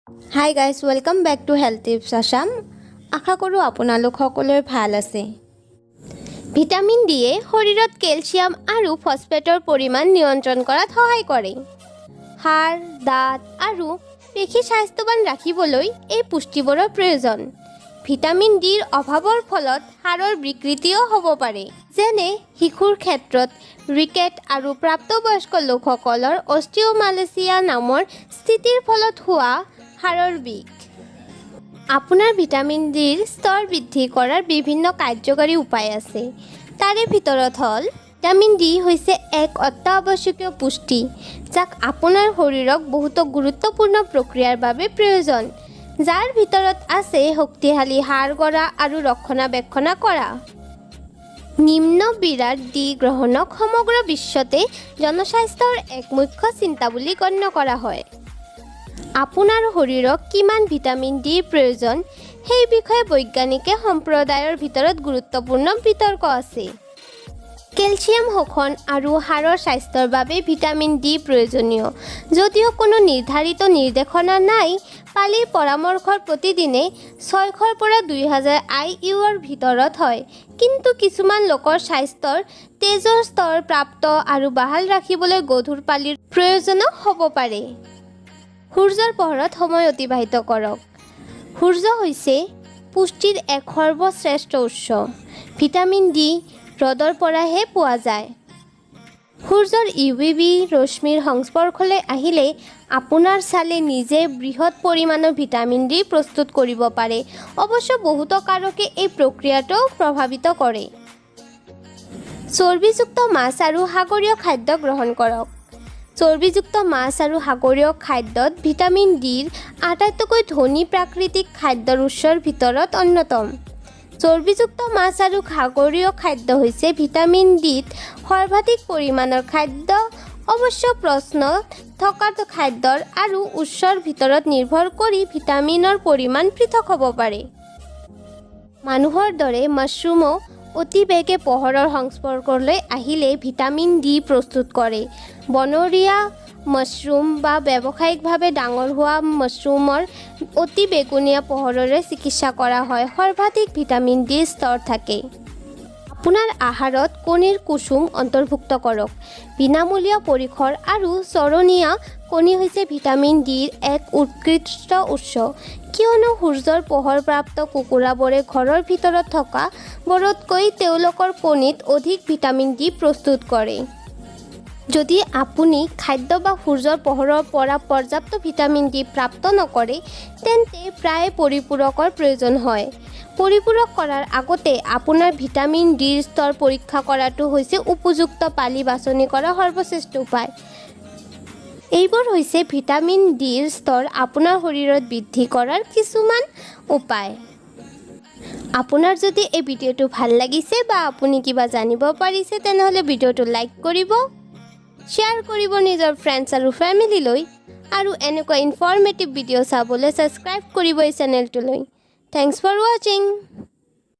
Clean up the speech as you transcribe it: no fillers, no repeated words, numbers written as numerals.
High guys, welcome back to health tips Assam. আশা কৰোঁ আপোনালোক সকলোৱে ভাল আছে। ভিটামিন ডিয়ে শৰীৰত কেলছিয়াম আৰু ফছফেটৰ পৰিমাণ নিয়ন্ত্ৰণ কৰাত সহায় কৰে। হাড়, দাঁত আৰু পেশী স্বাস্থ্যৱান ৰাখিবলৈ এই পুষ্টিবোৰৰ প্ৰয়োজন। ভিটামিন ডিৰ অভাৱৰ ফলত হাড়ৰ বিকৃতিও হ'ব পাৰে, যেনে শিশুৰ ক্ষেত্ৰত ৰিকেট আৰু প্ৰাপ্তবয়স্ক লোকসকলৰ অষ্টিঅ'মালেচিয়া নামৰ স্থিতিৰ ফলত হোৱা হাড়ৰ বিষ। আপোনাৰ ভিটামিন ডিৰ স্তৰ বৃদ্ধি কৰাৰ বিভিন্ন কাৰ্যকৰী উপায় আছে। তাৰে ভিতৰত হ'ল ভিটামিন ডি হৈছে এক অত্যাৱশ্যকীয় পুষ্টি, যাক আপোনাৰ শৰীৰক বহুতো গুৰুত্বপূৰ্ণ প্ৰক্ৰিয়াৰ বাবে প্ৰয়োজন, যাৰ ভিতৰত আছে শক্তিশালী হাড় গঢ়া আৰু ৰক্ষণাবেক্ষণ কৰা। নিম্ন বিৰাট ডি গ্ৰহণক সমগ্ৰ বিশ্বতে জনস্বাস্থ্যৰ এক মুখ্য চিন্তা বুলি গণ্য কৰা হয়। আপোনাৰ শৰীৰক কিমান ভিটামিন ডিৰ প্ৰয়োজন সেই বিষয়ে বৈজ্ঞানিকে সম্প্ৰদায়ৰ ভিতৰত গুৰুত্বপূৰ্ণ বিতৰ্ক আছে। কেলছিয়াম শোষণ আৰু হাড়ৰ স্বাস্থ্যৰ বাবে ভিটামিন ডি প্ৰয়োজনীয়। যদিও কোনো নিৰ্ধাৰিত নিৰ্দেশনা নাই, পালিৰ পৰামৰ্শৰ প্ৰতিদিনে 600 পৰা 2000 IUৰ ভিতৰত হয়। কিন্তু কিছুমান লোকৰ স্বাস্থ্যৰ তেজৰ স্তৰ প্ৰাপ্ত আৰু বাহাল ৰাখিবলৈ গধুৰ পালিৰ প্ৰয়োজনো হ'ব পাৰে। সূৰ্যৰ পোহৰত সময় অতিবাহিত কৰক। সূৰ্য হৈছে পুষ্টিৰ এক সৰ্বশ্ৰেষ্ঠ উৎস। ভিটামিন ডি ৰ'দৰ পৰাহে পোৱা যায়। সূৰ্যৰ UVB ৰশ্মিৰ সংস্পৰ্শলৈ আহিলে আপোনাৰ ছালে নিজে বৃহৎ পৰিমাণৰ ভিটামিন ডি প্ৰস্তুত কৰিব পাৰে। অৱশ্য বহুতো কাৰকে এই প্ৰক্ৰিয়াটো প্ৰভাৱিত কৰে। চৰ্বিযুক্ত মাছ আৰু সাগৰীয় খাদ্য গ্ৰহণ কৰক। চৰ্বিযুক্ত মাছ আৰু সাগৰীয় খাদ্যত ভিটামিন ডিৰ আটাইতকৈ ধনী প্ৰাকৃতিক খাদ্যৰ উৎসৰ ভিতৰত অন্যতম। চৰ্বিযুক্ত মাছ আৰু সাগৰীয় খাদ্য হৈছে ভিটামিন ডিত সৰ্বাধিক পৰিমাণৰ খাদ্য। অৱশ্য প্ৰশ্নত থকা খাদ্যৰ আৰু উৎসৰ ভিতৰত নিৰ্ভৰ কৰি ভিটামিনৰ পৰিমাণ পৃথক হ'ব পাৰে। মানুহৰ দৰে মাছৰুমো অতি বেগে পোহৰৰ সংস্পৰ্শলৈ আহিলে ভিটামিন ডি প্ৰস্তুত কৰে। বনৰীয়া মাছৰুম বা ব্যৱসায়িকভাৱে ডাঙৰ হোৱা মাছৰুমৰ অতি বেঙুনীয়া পোহৰেৰে চিকিৎসা কৰা হয়। সৰ্বাধিক ভিটামিন ডিৰ স্তৰ থাকে। আপোনাৰ আহাৰত কণীৰ কুসুম অন্তৰ্ভুক্ত কৰক। বিনামূলীয়া পৰিসৰ আৰু চৰণীয়া কণী হৈছে ভিটামিন ডিৰ এক উৎকৃষ্ট উৎস, কিয়নো সূৰ্যৰ পোহৰপ্ৰাপ্ত কুকুৰাবোৰে ঘৰৰ ভিতৰত থকা বোৰতকৈ তেওঁলোকৰ কণীত অধিক ভিটামিন ডি প্ৰস্তুত কৰে। যদি আপুনি খাদ্য বা সূৰ্যৰ পোহৰৰ পৰা পৰ্যাপ্ত ভিটামিন ডি প্ৰাপ্ত নকৰে, তেন্তে প্ৰায়ে পৰিপূৰকৰ প্ৰয়োজন হয়। পৰিপূৰক কৰাৰ আগতে আপোনাৰ ভিটামিন ডিৰ স্তৰ পৰীক্ষা কৰাটো হৈছে উপযুক্ত পালি বাছনি কৰাৰ সৰ্বশ্ৰেষ্ঠ উপায়। এইবোৰ হৈছে ভিটামিন ডিৰ স্তৰ আপোনাৰ শৰীৰত বৃদ্ধি কৰাৰ কিছুমান উপায়। আপোনাৰ যদি এই ভিডিঅ'টো ভাল লাগিছে বা আপুনি কিবা জানিব পাৰিছে, তেনেহ'লে ভিডিঅ'টো লাইক কৰিব, শ্বেয়াৰ কৰিব নিজৰ ফ্ৰেণ্ডছ আৰু ফেমিলিলৈ, আৰু এনেকুৱা ইনফৰ্মেটিভ ভিডিঅ' চাবলৈ ছাবস্ক্ৰাইব কৰিব এই চেনেলটোলৈ। থেংকছ ফৰ ৱাচিং।